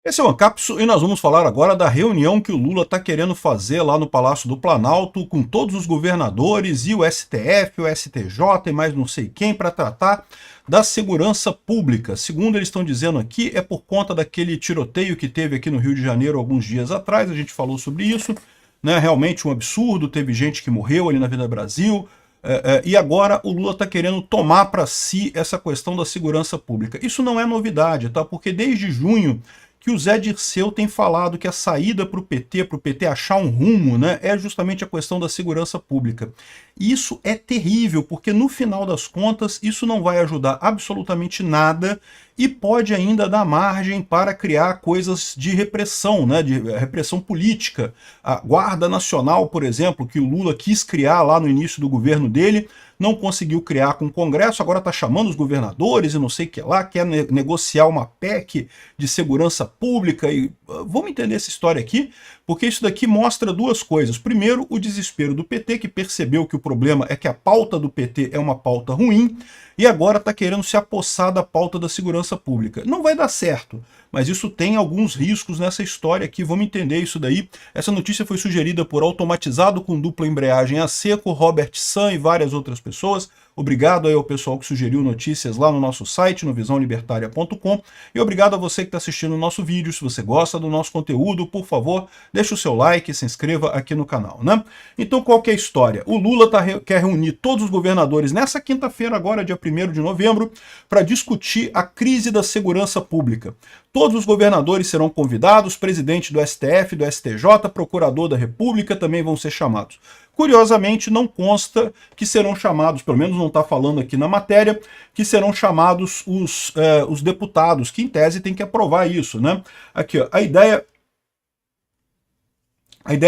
Esse é o Ancapso e nós vamos falar agora da reunião que o Lula está querendo fazer lá no Palácio do Planalto com todos os governadores e o STF, o STJ e mais não sei quem para tratar da segurança pública. Segundo eles estão dizendo aqui, é por conta daquele tiroteio que teve aqui no Rio de Janeiro alguns dias atrás, a gente falou sobre isso, né? Realmente um absurdo, teve gente que morreu ali na Avenida Brasil, e agora o Lula está querendo tomar para si essa questão da segurança pública. Isso não é novidade, tá? Porque desde junho que o Zé Dirceu tem falado que a saída para o PT achar um rumo, né, é justamente a questão da segurança pública. E isso é terrível, porque no final das contas isso não vai ajudar absolutamente nada e pode ainda dar margem para criar coisas de repressão, né, de repressão política. A Guarda Nacional, por exemplo, que o Lula quis criar lá no início do governo dele, não conseguiu criar com o Congresso, agora está chamando os governadores e não sei o que lá, quer negociar uma PEC de segurança pública. E vamos entender essa história aqui, porque isso daqui mostra duas coisas. Primeiro, o desespero do PT, que percebeu que o problema é que a pauta do PT é uma pauta ruim, e agora está querendo se apossar da pauta da segurança pública. Não vai dar certo, mas isso tem alguns riscos nessa história aqui, vamos entender isso daí. Essa notícia foi sugerida por Automatizado com Dupla Embreagem a Seco, Robert San e várias outras pessoas. Obrigado aí ao pessoal que sugeriu notícias lá no nosso site, no visãolibertaria.com, e obrigado a você que está assistindo o nosso vídeo. Se você gosta do nosso conteúdo, por favor, deixe o seu like e se inscreva aqui no canal, né? Então, qual que é a história? O Lula quer reunir todos os governadores nessa quinta-feira, agora, dia 1º de novembro, para discutir a crise da segurança pública. Todos os governadores serão convidados, presidente do STF, do STJ, procurador da República também vão ser chamados. Curiosamente, não consta que serão chamados, pelo menos não está falando aqui na matéria, que serão chamados os deputados, que em tese tem que aprovar isso, né? Aqui, ó, a ideia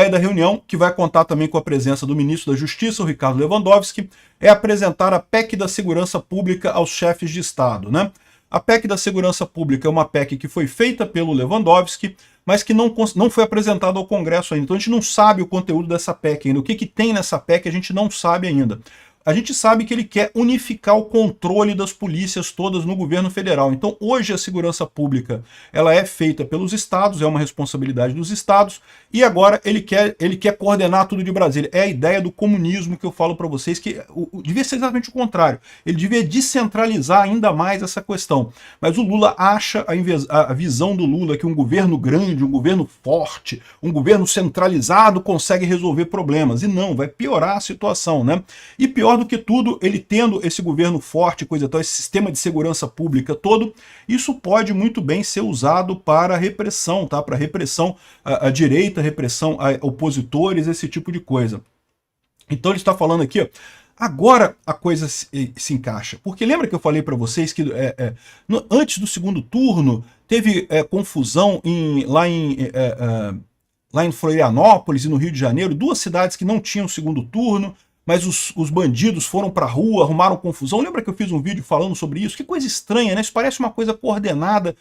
da reunião, que vai contar também com a presença do ministro da Justiça, o Ricardo Lewandowski, é apresentar a PEC da segurança pública aos chefes de Estado, né? A PEC da segurança pública é uma PEC que foi feita pelo Lewandowski, mas que não foi apresentada ao Congresso ainda. Então a gente não sabe o conteúdo dessa PEC ainda. O que tem nessa PEC a gente não sabe ainda. A gente sabe que ele quer unificar o controle das polícias todas no governo federal. Então hoje a segurança pública ela é feita pelos estados, é uma responsabilidade dos estados, e agora ele quer coordenar tudo de Brasília. É a ideia do comunismo que eu falo para vocês, que devia ser exatamente o contrário. Ele devia descentralizar ainda mais essa questão. Mas o Lula acha, a visão do Lula, que um governo grande, um governo forte, um governo centralizado consegue resolver problemas. E não, vai piorar a situação, né? E pior do que tudo, ele tendo esse governo forte, coisa e tal, esse sistema de segurança pública todo, isso pode muito bem ser usado para repressão, tá? Para repressão à direita, repressão a opositores, esse tipo de coisa. Então ele está falando aqui, ó, agora a coisa se encaixa. Porque lembra que eu falei para vocês que antes do segundo turno teve confusão lá em Florianópolis e no Rio de Janeiro, duas cidades que não tinham segundo turno, mas os bandidos foram para a rua, arrumaram confusão. Lembra que eu fiz um vídeo falando sobre isso? Que coisa estranha, né? Isso parece uma coisa coordenada,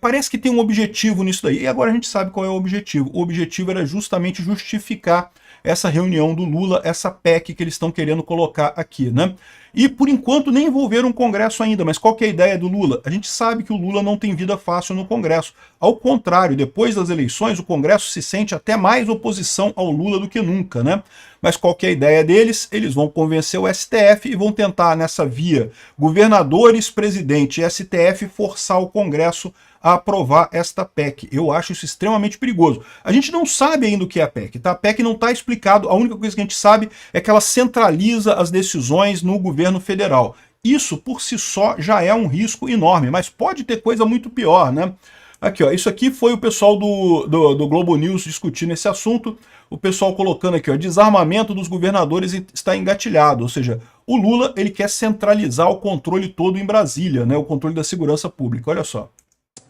parece que tem um objetivo nisso daí. E agora a gente sabe qual é o objetivo. O objetivo era justamente justificar essa reunião do Lula, essa PEC que eles estão querendo colocar aqui, né? E por enquanto nem envolveram o Congresso ainda, mas qual que é a ideia do Lula? A gente sabe que o Lula não tem vida fácil no Congresso. Ao contrário, depois das eleições, o Congresso se sente até mais oposição ao Lula do que nunca, né? Mas qual que é a ideia deles? Eles vão convencer o STF e vão tentar, nessa via, governadores, presidente e STF, forçar o Congresso a aprovar esta PEC. Eu acho isso extremamente perigoso. A gente não sabe ainda o que é a PEC, tá? A PEC não está explicado, a única coisa que a gente sabe é que ela centraliza as decisões no governo federal. Isso, por si só, já é um risco enorme, mas pode ter coisa muito pior, né? Aqui, ó, isso aqui foi o pessoal do Globo News discutindo esse assunto, o pessoal colocando aqui, ó, desarmamento dos governadores está engatilhado, ou seja, o Lula ele quer centralizar o controle todo em Brasília, né, o controle da segurança pública, olha só.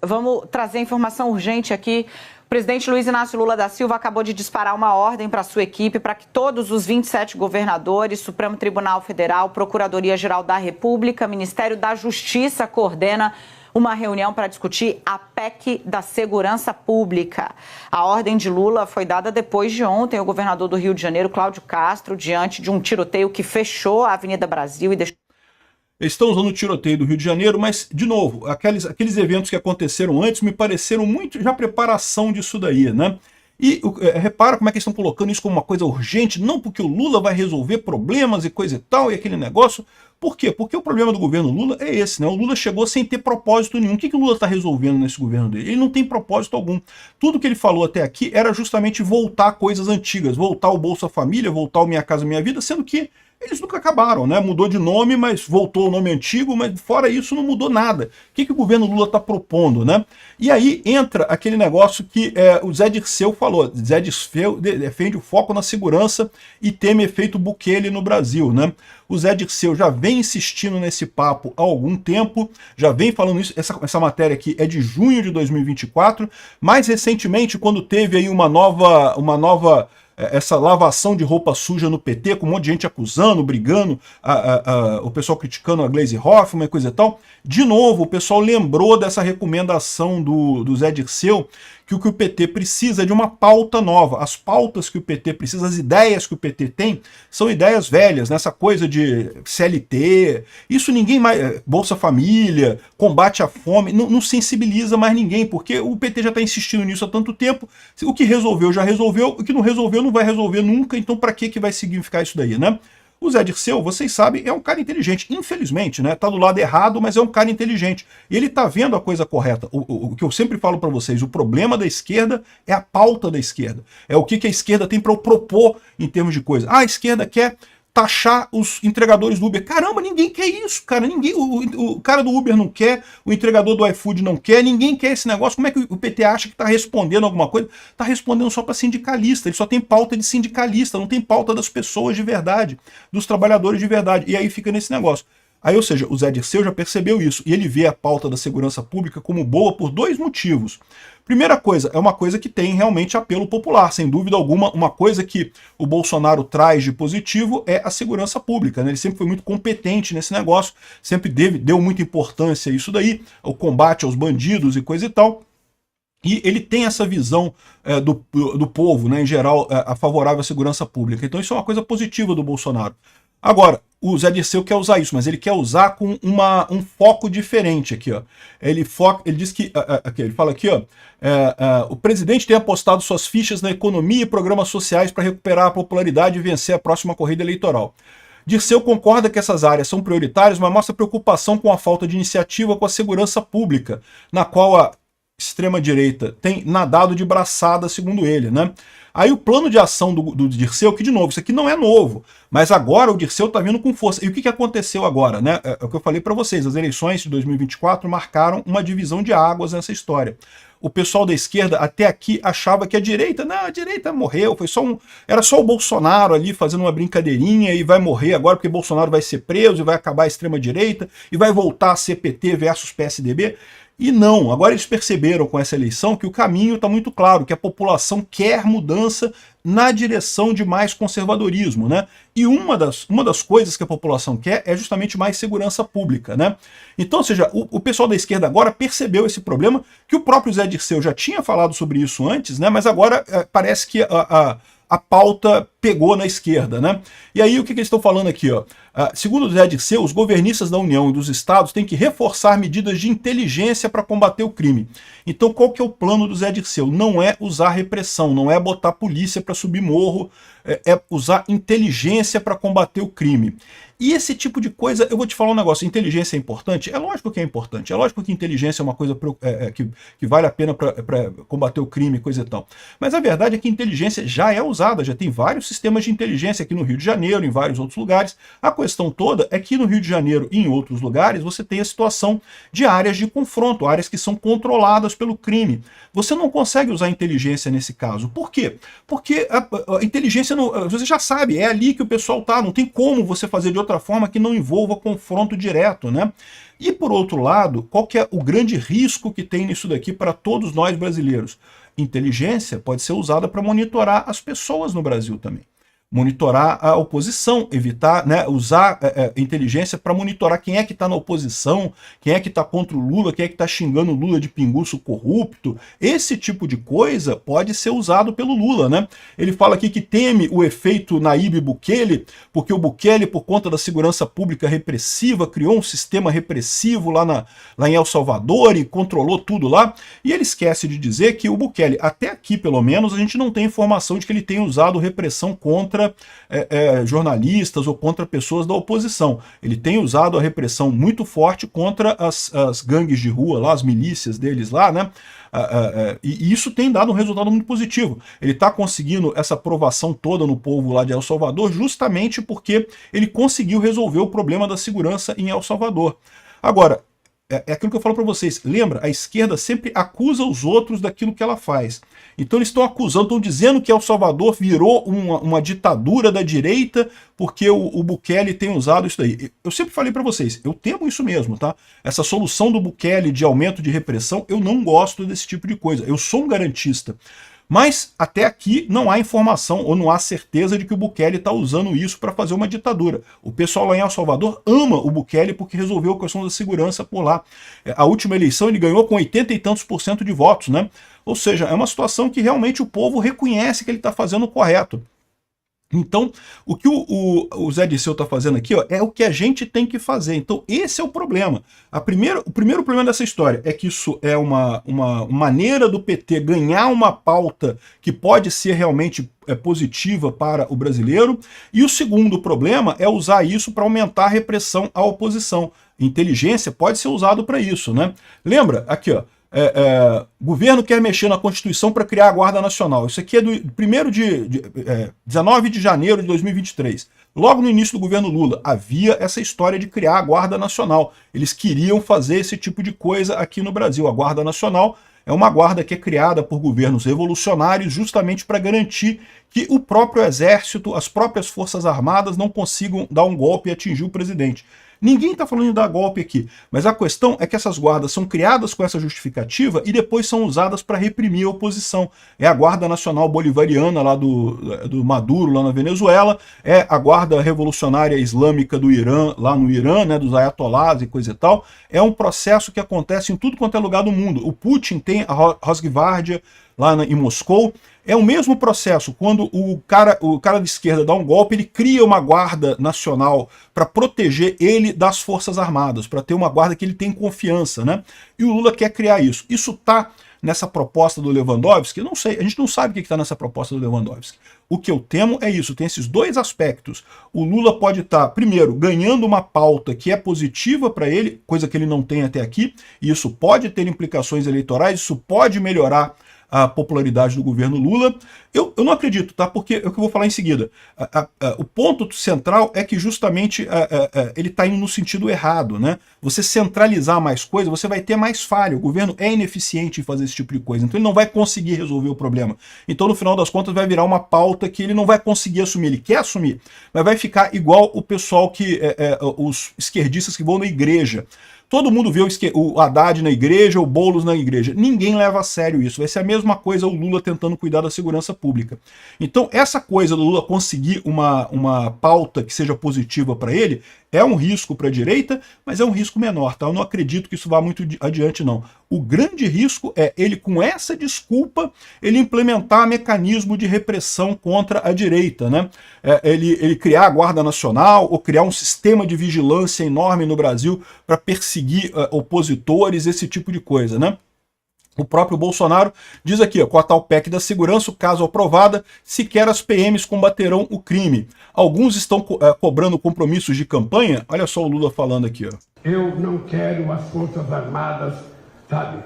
Vamos trazer informação urgente aqui. O presidente Luiz Inácio Lula da Silva acabou de disparar uma ordem para sua equipe para que todos os 27 governadores, Supremo Tribunal Federal, Procuradoria-Geral da República, Ministério da Justiça coordena uma reunião para discutir a PEC da segurança pública. A ordem de Lula foi dada depois de ontem o governador do Rio de Janeiro, Cláudio Castro, diante de um tiroteio que fechou a Avenida Brasil e deixou... Eles estão usando o tiroteio do Rio de Janeiro, mas, de novo, aqueles eventos que aconteceram antes me pareceram muito já preparação disso daí, né? E repara como é que eles estão colocando isso como uma coisa urgente, não porque o Lula vai resolver problemas e coisa e tal, e aquele negócio. Por quê? Porque o problema do governo Lula é esse, né? O Lula chegou sem ter propósito nenhum. O que o Lula está resolvendo nesse governo dele? Ele não tem propósito algum. Tudo que ele falou até aqui era justamente voltar coisas antigas, voltar o Bolsa Família, voltar o Minha Casa Minha Vida, sendo que eles nunca acabaram, né? Mudou de nome, mas voltou o nome antigo, mas fora isso não mudou nada. O que o governo Lula está propondo, né? E aí entra aquele negócio que o Zé Dirceu falou. Zé Dirceu defende o foco na segurança e teme efeito Bukele no Brasil, né? O Zé Dirceu já vem insistindo nesse papo há algum tempo, já vem falando isso. Essa matéria aqui é de junho de 2024. Mais recentemente, quando teve aí uma nova essa lavação de roupa suja no PT, com um monte de gente acusando, brigando, o pessoal criticando a Gleisi Hoffmann e coisa e tal. De novo, o pessoal lembrou dessa recomendação do Zé Dirceu, que o PT precisa é de uma pauta nova. As pautas que o PT precisa, as ideias que o PT tem, são ideias velhas, nessa coisa de CLT, isso ninguém mais, Bolsa Família, combate à fome, não sensibiliza mais ninguém, porque o PT já está insistindo nisso há tanto tempo, o que resolveu já resolveu, o que não resolveu não vai resolver nunca, então para que vai significar isso daí, né? O Zé Dirceu, vocês sabem, é um cara inteligente, infelizmente, né? Tá do lado errado, mas é um cara inteligente. E ele tá vendo a coisa correta. O que eu sempre falo para vocês, o problema da esquerda é a pauta da esquerda. É o que a esquerda tem para propor em termos de coisa. A esquerda quer taxar os entregadores do Uber. Caramba, ninguém quer isso, cara. Ninguém, o cara do Uber não quer, o entregador do iFood não quer, ninguém quer esse negócio. Como é que o PT acha que está respondendo alguma coisa? Está respondendo só para sindicalista. Ele só tem pauta de sindicalista, não tem pauta das pessoas de verdade, dos trabalhadores de verdade. E aí fica nesse negócio. Aí, ou seja, o Zé Dirceu já percebeu isso, e ele vê a pauta da segurança pública como boa por dois motivos. Primeira coisa, é uma coisa que tem realmente apelo popular, sem dúvida alguma. Uma coisa que o Bolsonaro traz de positivo é a segurança pública, né? Ele sempre foi muito competente nesse negócio, sempre deu muita importância a isso daí, o combate aos bandidos e coisa e tal. E ele tem essa visão do povo, né, em geral, favorável à segurança pública. Então isso é uma coisa positiva do Bolsonaro. Agora, o Zé Dirceu quer usar isso, mas ele quer usar com um foco diferente aqui, ó. Ele diz que, ele fala aqui, ó, o presidente tem apostado suas fichas na economia e programas sociais para recuperar a popularidade e vencer a próxima corrida eleitoral. Dirceu concorda que essas áreas são prioritárias, mas mostra preocupação com a falta de iniciativa com a segurança pública, na qual a extrema-direita tem nadado de braçada, segundo ele, né? Aí o plano de ação do Dirceu, que de novo, isso aqui não é novo, mas agora o Dirceu está vindo com força. E o que aconteceu agora, né? É o que eu falei para vocês, as eleições de 2024 marcaram uma divisão de águas nessa história. O pessoal da esquerda até aqui achava que a direita morreu, era só o Bolsonaro ali fazendo uma brincadeirinha e vai morrer agora porque Bolsonaro vai ser preso e vai acabar a extrema-direita e vai voltar a ser PT versus PSDB. E não, agora eles perceberam com essa eleição que o caminho está muito claro, que a população quer mudança na direção de mais conservadorismo, né? E uma das coisas que a população quer é justamente mais segurança pública, né? Então, ou seja, o pessoal da esquerda agora percebeu esse problema, que o próprio Zé Dirceu já tinha falado sobre isso antes, né? Mas agora parece que a pauta pegou na esquerda, né? E aí o que eles estão falando aqui, ó? Segundo o Zé Dirceu, os governistas da União e dos estados têm que reforçar medidas de inteligência para combater o crime. Então qual que é o plano do Zé Dirceu? Não é usar repressão, não é botar polícia para subir morro, é usar inteligência para combater o crime. E esse tipo de coisa, eu vou te falar um negócio, inteligência é importante? É lógico que é importante, é lógico que inteligência é uma coisa que vale a pena para combater o crime, coisa e tal. Mas a verdade é que inteligência já é usada, já tem vários sistemas de inteligência aqui no Rio de Janeiro, em vários outros lugares. A questão toda é que no Rio de Janeiro e em outros lugares você tem a situação de áreas de confronto, áreas que são controladas pelo crime. Você não consegue usar inteligência nesse caso. Por quê? Porque a inteligência, você já sabe, é ali que o pessoal tá, não tem como você fazer de outra forma que não envolva confronto direto, né? E por outro lado, qual que é o grande risco que tem nisso daqui para todos nós brasileiros? Inteligência pode ser usada para monitorar as pessoas no Brasil também. monitorar a oposição, evitar, né, usar inteligência para monitorar quem é que está na oposição, quem é que está contra o Lula, quem é que está xingando o Lula de pinguço corrupto. Esse tipo de coisa pode ser usado pelo Lula, né? Ele fala aqui que teme o efeito Nayib Bukele, porque o Bukele, por conta da segurança pública repressiva, criou um sistema repressivo lá em El Salvador e controlou tudo lá. E ele esquece de dizer que o Bukele, até aqui pelo menos, a gente não tem informação de que ele tenha usado repressão contra jornalistas ou contra pessoas da oposição. Ele tem usado a repressão muito forte contra as gangues de rua, lá, as milícias deles lá, né? E isso tem dado um resultado muito positivo. Ele está conseguindo essa aprovação toda no povo lá de El Salvador justamente porque ele conseguiu resolver o problema da segurança em El Salvador. Agora, é aquilo que eu falo para vocês, lembra, a esquerda sempre acusa os outros daquilo que ela faz. Então eles estão acusando, estão dizendo que El Salvador virou uma ditadura da direita porque o Bukele tem usado isso daí. Eu sempre falei para vocês, eu temo isso mesmo, tá? Essa solução do Bukele de aumento de repressão, eu não gosto desse tipo de coisa. Eu sou um garantista. Mas até aqui não há informação ou não há certeza de que o Bukele está usando isso para fazer uma ditadura. O pessoal lá em El Salvador ama o Bukele porque resolveu a questão da segurança por lá. A última eleição ele ganhou com 80 e tantos por cento de votos, né? Ou seja, é uma situação que realmente o povo reconhece que ele está fazendo o correto. Então, o que o Zé Disseu está fazendo aqui, ó, é o que a gente tem que fazer. Então, esse é o problema. O primeiro problema dessa história é que isso é uma maneira do PT ganhar uma pauta que pode ser realmente positiva para o brasileiro. E o segundo problema é usar isso para aumentar a repressão à oposição. Inteligência pode ser usado para isso, né? Lembra? Aqui, ó. Governo quer mexer na Constituição para criar a Guarda Nacional. Isso aqui é do 19 de janeiro de 2023. Logo no início do governo Lula, havia essa história de criar a Guarda Nacional. Eles queriam fazer esse tipo de coisa aqui no Brasil. A Guarda Nacional é uma guarda que é criada por governos revolucionários justamente para garantir que o próprio exército, as próprias forças armadas não consigam dar um golpe e atingir o presidente. Ninguém está falando de dar golpe aqui, mas a questão é que essas guardas são criadas com essa justificativa e depois são usadas para reprimir a oposição. É a Guarda Nacional Bolivariana lá do Maduro, lá na Venezuela, é a Guarda Revolucionária Islâmica do Irã, lá no Irã, né, dos ayatolás e coisa e tal. É um processo que acontece em tudo quanto é lugar do mundo. O Putin tem a Rosgvardia lá em Moscou. É o mesmo processo, quando o cara de esquerda dá um golpe, ele cria uma guarda nacional para proteger ele das forças armadas, para ter uma guarda que ele tem confiança, né? E o Lula quer criar isso. Isso está nessa proposta do Lewandowski? Eu não sei, a gente não sabe o que está nessa proposta do Lewandowski. O que eu temo é isso, tem esses dois aspectos. O Lula pode estar, primeiro, ganhando uma pauta que é positiva para ele, coisa que ele não tem até aqui, e isso pode ter implicações eleitorais, isso pode melhorar a popularidade do governo Lula. Eu não acredito, tá? Porque é o que eu vou falar em seguida. O ponto central é que justamente ele está indo no sentido errado, né? Você centralizar mais coisas, você vai ter mais falha. O governo é ineficiente em fazer esse tipo de coisa, então ele não vai conseguir resolver o problema. Então, no final das contas, vai virar uma pauta que ele não vai conseguir assumir. Ele quer assumir, mas vai ficar igual o pessoal os esquerdistas que vão na igreja. Todo mundo vê o Haddad na igreja, o Boulos na igreja. Ninguém leva a sério isso. Vai ser a mesma coisa o Lula tentando cuidar da segurança pública. Então, essa coisa do Lula conseguir uma pauta que seja positiva para ele é um risco para a direita, mas é um risco menor, tá? Eu não acredito que isso vá muito adiante, não. O grande risco é ele, com essa desculpa, ele implementar mecanismo de repressão contra a direita, né? Ele criar a Guarda Nacional ou criar um sistema de vigilância enorme no Brasil para perseguir opositores, esse tipo de coisa, né? O próprio Bolsonaro diz aqui, ó, com a tal PEC da segurança, caso aprovada, sequer as PMs combaterão o crime. Alguns estão cobrando compromissos de campanha. Olha só o Lula falando aqui, ó. Eu não quero as Forças Armadas, sabe,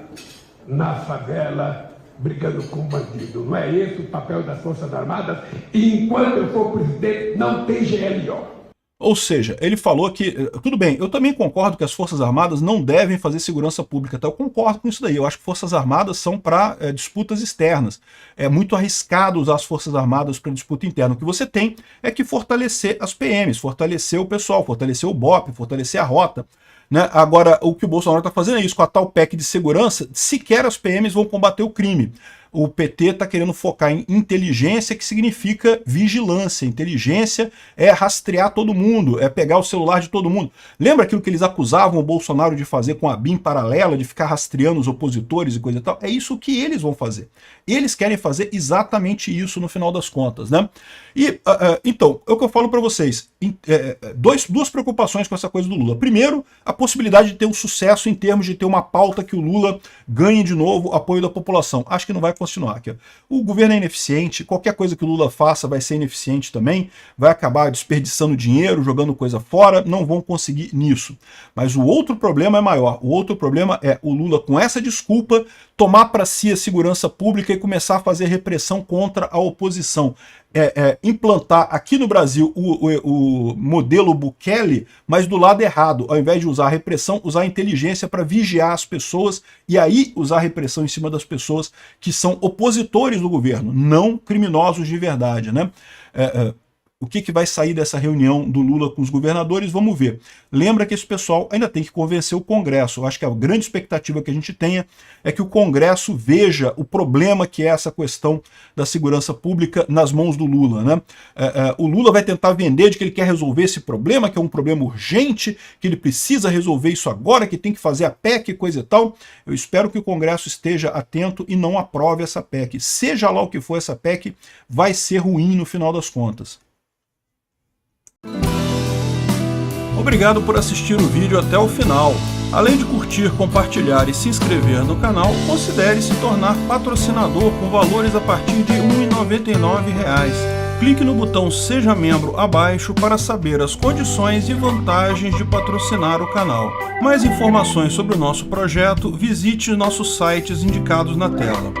na favela, brigando com bandido. Não é esse o papel das Forças Armadas. E enquanto eu for presidente, não tem GLO. Ou seja, ele falou que, tudo bem, eu também concordo que as Forças Armadas não devem fazer segurança pública, tá? Eu concordo com isso daí, eu acho que Forças Armadas são para disputas externas. É muito arriscado usar as Forças Armadas para disputa interna. O que você tem é que fortalecer as PMs, fortalecer o pessoal, fortalecer o BOP, fortalecer a rota. Né? Agora, o que o Bolsonaro está fazendo é isso, com a tal PEC de segurança, sequer as PMs vão combater o crime. o PT está querendo focar em inteligência, que significa vigilância. Inteligência é rastrear todo mundo, é pegar o celular de todo mundo. Lembra aquilo que eles acusavam o Bolsonaro de fazer com a BIM paralela, de ficar rastreando os opositores e coisa e tal? É isso que eles vão fazer. Eles querem fazer exatamente isso no final das contas, né? E, então, é o que eu falo para vocês. Duas preocupações com essa coisa do Lula. Primeiro, a possibilidade de ter um sucesso em termos de ter uma pauta que o Lula ganhe de novo apoio da população. Acho que não vai continuar. O governo é ineficiente, qualquer coisa que o Lula faça vai ser ineficiente também, vai acabar desperdiçando dinheiro, jogando coisa fora, não vão conseguir nisso. Mas o outro problema é maior. O outro problema é o Lula, com essa desculpa, tomar para si a segurança pública e começar a fazer repressão contra a oposição. Implantar aqui no Brasil o modelo Bukele, mas do lado errado. Ao invés de usar a repressão, usar a inteligência para vigiar as pessoas e aí usar a repressão em cima das pessoas que são opositores do governo, não criminosos de verdade, né? O que vai sair dessa reunião do Lula com os governadores, vamos ver. Lembra que esse pessoal ainda tem que convencer o Congresso. Eu acho que a grande expectativa que a gente tenha é que o Congresso veja o problema que é essa questão da segurança pública nas mãos do Lula, né? O Lula vai tentar vender de que ele quer resolver esse problema, que é um problema urgente, que ele precisa resolver isso agora, que tem que fazer a PEC e coisa e tal. Eu espero que o Congresso esteja atento e não aprove essa PEC. Seja lá o que for essa PEC, vai ser ruim no final das contas. Obrigado por assistir o vídeo até o final. Além de curtir, compartilhar e se inscrever no canal, considere se tornar patrocinador com valores a partir de R$ 1,99. Clique no botão Seja Membro abaixo para saber as condições e vantagens de patrocinar o canal. Mais informações sobre o nosso projeto, visite nossos sites indicados na tela.